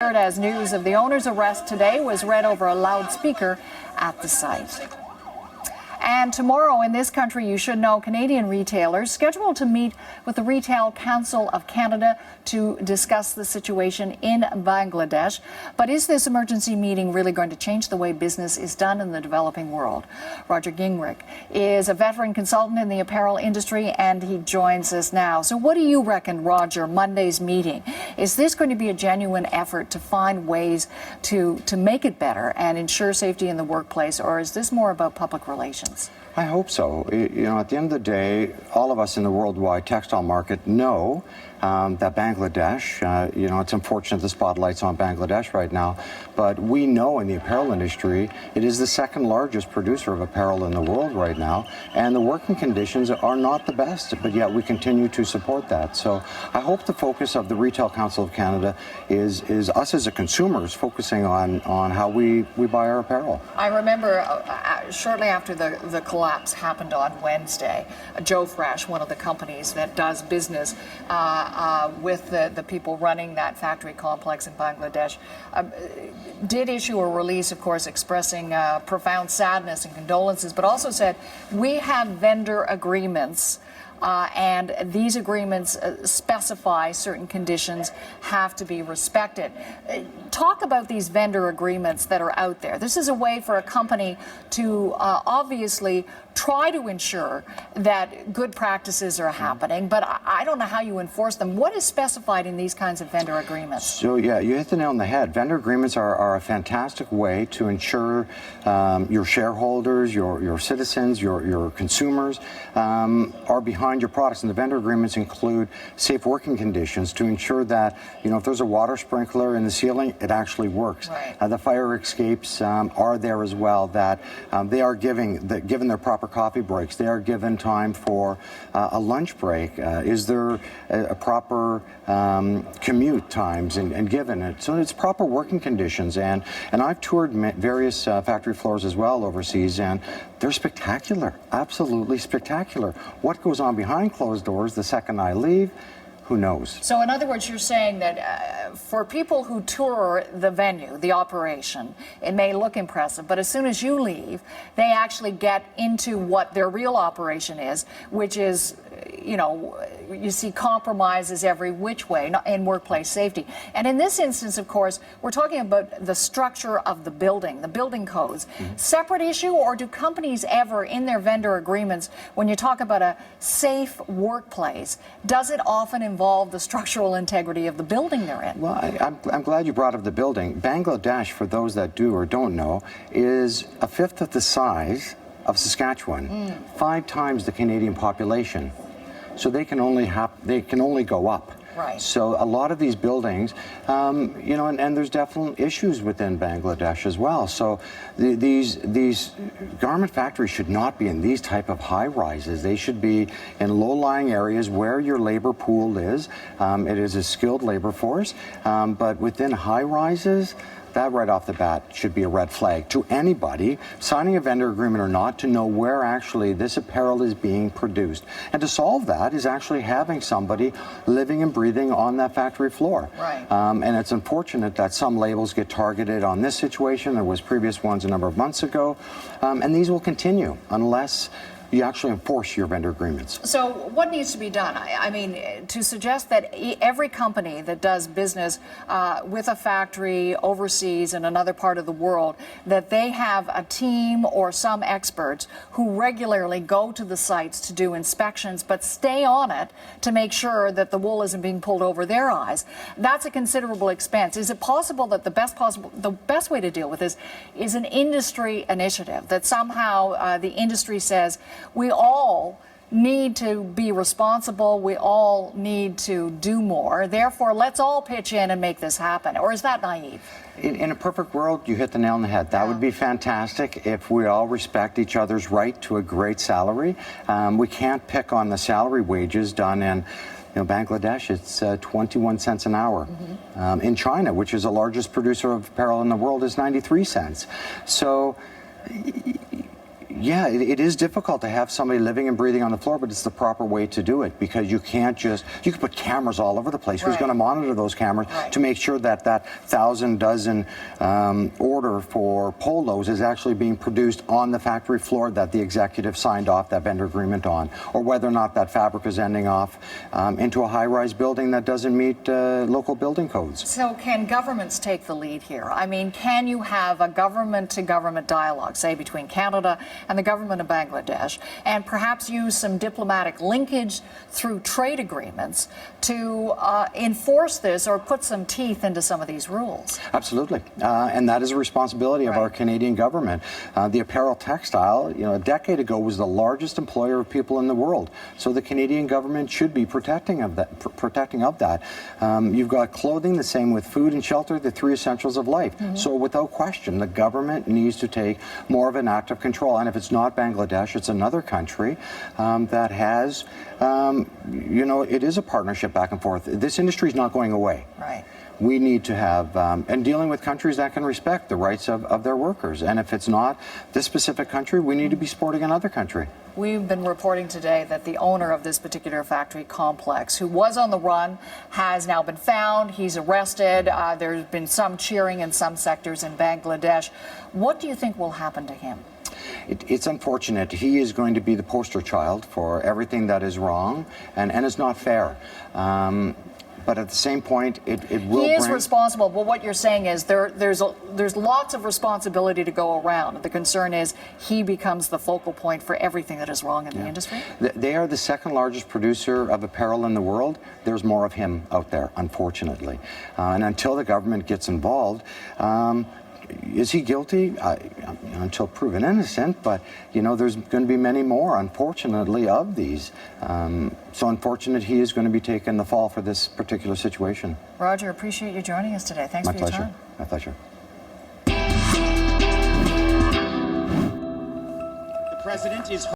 occurred as news of the owner's arrest today was read over a loudspeaker at the site. And tomorrow in this country, you should know, Canadian retailers scheduled to meet with the Retail Council of Canada to discuss the situation in Bangladesh. But is this emergency meeting really going to change the way business is done in the developing world? Roger Gingerich is a veteran consultant in the apparel industry, and he joins us now. So what do you reckon, Roger, Monday's meeting? Is this going to be a genuine effort to find ways to make it better and ensure safety in the workplace, or is this more about public relations? I hope so. You know, at the end of the day, all of us in the worldwide textile market know that Bangladesh, you know, it's unfortunate the spotlight's on Bangladesh right now, but we know in the apparel industry, it is the second largest producer of apparel in the world right now, and the working conditions are not the best, but yet we continue to support that. So I hope the focus of the Retail Council of Canada is us as a consumers focusing on how we buy our apparel. I remember shortly after the collapse happened on Wednesday, Joe Fresh, one of the companies that does business with the people running that factory complex in Bangladesh, did issue a release, of course, expressing profound sadness and condolences, but also said, we have vendor agreements and these agreements specify certain conditions have to be respected. Talk about these vendor agreements that are out there. This is a way for a company to obviously try to ensure that good practices are happening, but I don't know how you enforce them. What is specified in these kinds of vendor agreements? So yeah, you hit the nail on the head. Vendor agreements are a fantastic way to ensure your shareholders, your citizens, your consumers are behind your products, and the vendor agreements include safe working conditions to ensure that, you know, if there's a water sprinkler in the ceiling, it actually works. Right. The fire escapes are there as well, that they are given their proper coffee breaks. They are given time for a lunch break. Is there a proper commute times and given it? So it's proper working conditions. And I've toured various factory floors as well overseas, and they're spectacular, absolutely spectacular. What goes on behind closed doors the second I leave, who knows? So in other words, you're saying that for people who tour the venue, the operation, it may look impressive, but as soon as you leave, they actually get into what their real operation is, which is, you know, you see compromises every which way in workplace safety. And in this instance, of course, we're talking about the structure of the building codes. Mm-hmm. Separate issue, or do companies ever, in their vendor agreements, when you talk about a safe workplace, does it often involve the structural integrity of the building they're in? Well, I'm glad you brought up the building. Bangladesh, for those that do or don't know, is a fifth of the size of Saskatchewan, 5 times the Canadian population. So they can only go up. Right. So a lot of these buildings, you know, and there's definitely issues within Bangladesh as well. So these garment factories should not be in these type of high rises. They should be in low-lying areas where your labor pool is. It is a skilled labor force, but within high rises, that right off the bat should be a red flag to anybody signing a vendor agreement or not, to know where actually this apparel is being produced. And to solve that is actually having somebody living and breathing on that factory floor. Right. And it's unfortunate that some labels get targeted on this situation. There was previous ones a number of months ago, and these will continue unless you actually enforce your vendor agreements. So what needs to be done? I mean, to suggest that every company that does business with a factory overseas in another part of the world, that they have a team or some experts who regularly go to the sites to do inspections, but stay on it to make sure that the wool isn't being pulled over their eyes, that's a considerable expense. Is it possible that the best way to deal with this is an industry initiative, that somehow the industry says, we all need to be responsible, we all need to do more, therefore let's all pitch in and make this happen? Or is that naive? In a perfect world, you hit the nail on the head. That would be fantastic if we all respect each other's right to a great salary. We can't pick on the salary wages done in Bangladesh. It's 21 cents an hour. Mm-hmm. In China, which is the largest producer of apparel in the world, is 93 cents. So Yeah, it is difficult to have somebody living and breathing on the floor, but it's the proper way to do it, because you can't just, you can put cameras all over the place. Who's Right. going to monitor those cameras Right. to make sure that that 1,000 dozen order for polos is actually being produced on the factory floor that the executive signed off that vendor agreement on, or whether or not that fabric is ending off into a high-rise building that doesn't meet local building codes. So can governments take the lead here? I mean, can you have a government-to-government dialogue, say, between Canada and the government of Bangladesh, and perhaps use some diplomatic linkage through trade agreements to enforce this or put some teeth into some of these rules? Absolutely, and that is a responsibility of our Canadian government. The apparel textile, a decade ago was the largest employer of people in the world. So the Canadian government should be protecting of that. You've got clothing, the same with food and shelter, the three essentials of life. So without question, the government needs to take more of an active control. And if it's not Bangladesh, it's another country that has, it is a partnership back and forth. This industry is not going away. Right. We need to have, and dealing with countries that can respect the rights of their workers. And if it's not this specific country, we need to be supporting another country. We've been reporting today that the owner of this particular factory complex, who was on the run, has now been found. He's arrested. There's been some cheering in some sectors in Bangladesh. What do you think will happen to him? It's unfortunate. He is going to be the poster child for everything that is wrong and is not fair. But at the same point, it will He is bring... responsible, but what you're saying is there's lots of responsibility to go around. The concern is he becomes the focal point for everything that is wrong in the industry? They are the second largest producer of apparel in the world. There's more of him out there, unfortunately. And until the government gets involved, is he guilty? Until proven innocent, but there's going to be many more, unfortunately, of these. So unfortunate he is going to be taking the fall for this particular situation. Roger, appreciate you joining us today. Thanks for your time. My pleasure. The president is